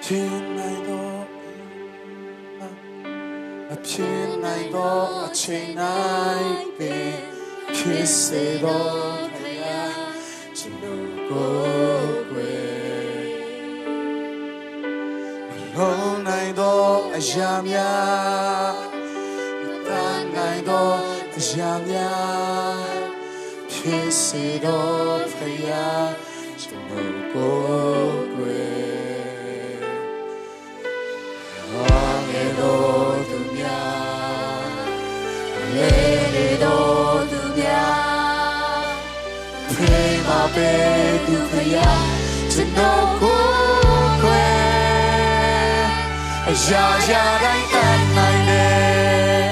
ဖြစ်နိုင်သောအဖြစ်နိုင်သောအချိန်တိုင်းပင်ဖြစ်စေသောဖယားကျွန်တော်ကိုွယ်လုံးနိုင်သောအရာများတန်နိုင်သောအရာများဖြစ်စေသောဖယားကျွန်တော်ကိုွယ်သူများလေလေတော်သူများဖေးမပေးသူဖယားကျွန်တော်ကိုခွဲအရာရာတိုင်းတတ်နိုင်တယ်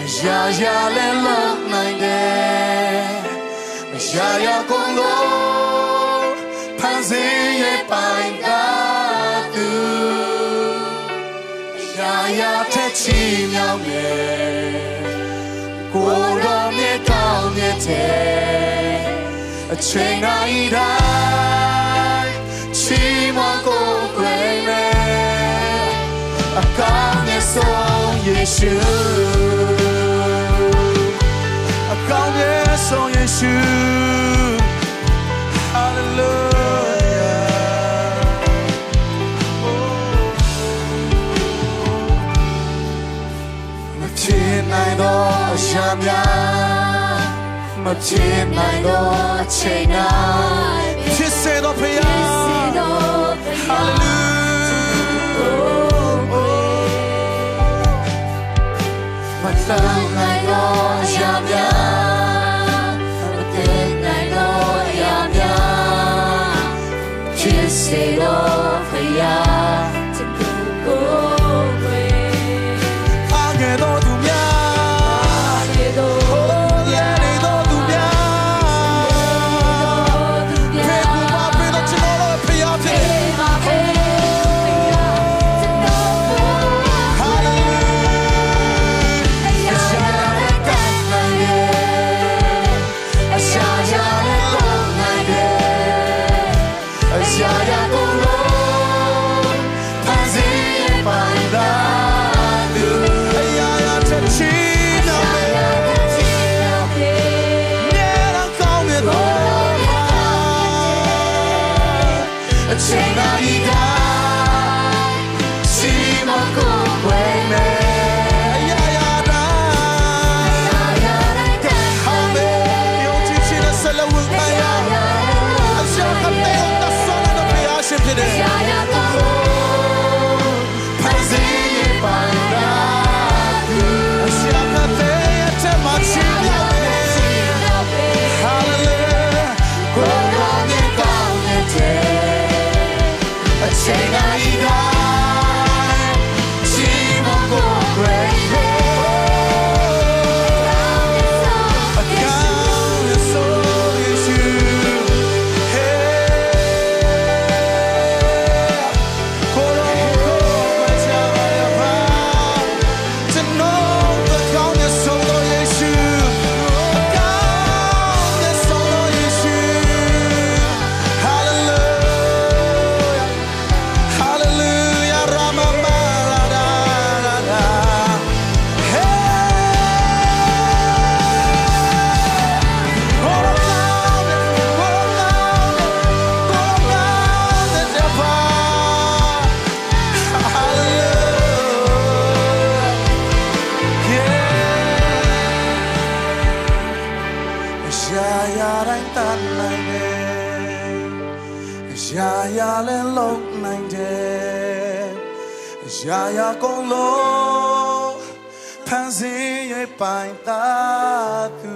အရာရာလည်းလုံးနိုင်တယ်အရာရာကုန်လို့ဖန်ဆင်းရဲ့ပိုင်တာသူရာထက်ချီမြောင်းတယ်ကိုယ်တော်မြတ်ကောင်းမြတ်တဲ့အချိန်တိုင်းတိုင်းချီးမွမ်းကိုယ်ွယ်မယ်အကောင်းမြတ်ဆုံးယေရှုအကောင်းမြတ်ဆုံးယေရှု Hallelujahဖြစ်နိုင်သောအရာများမဖြစ်နိုင်သောအချိန်တိုင်းဖြစ်စေသောဖယား Hallelujah မတန်နိုင်သောအရာများမတည်နိုင်သောအရာများဖြစ်စေသောဖယားရာရာကုန်လို့ဖန်ဆင်းရဲ့ပိုင်တာသူ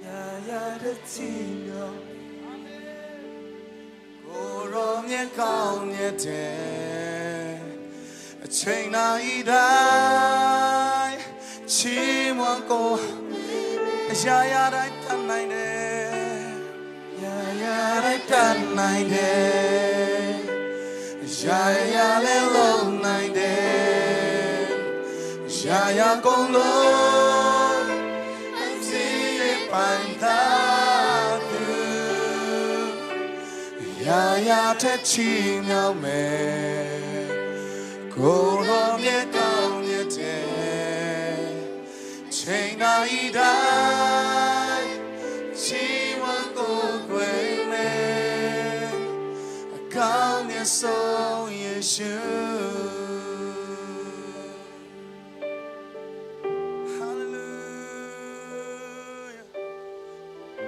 ရာရာတဲ့ချီမျိုးကိုယ်တော်မြတ်ကောင်းမြတ်တဲ့အချိန်တိုင်းတိုင်းချီးမွမ်းကိုရာရာတိုင်းတတ်နိုင်တယ်ရာရာတိုင်းတတ်နိုင်တယ်ရာရာလည်းလုံးနိုင်တယ်ရာရာကုန်လို့အစီပိုင်တာသူရာ ရာထက်ချီမြောက်မယ်ကိုယ်တော်မြတ်ကောင်းမြတ်တဲ့ချိန်တိုင်းတိုင်းချီးမွမ်းကိုယ်ွယ်မယ်အကောင်းမြတ်ဆုံးယေရှု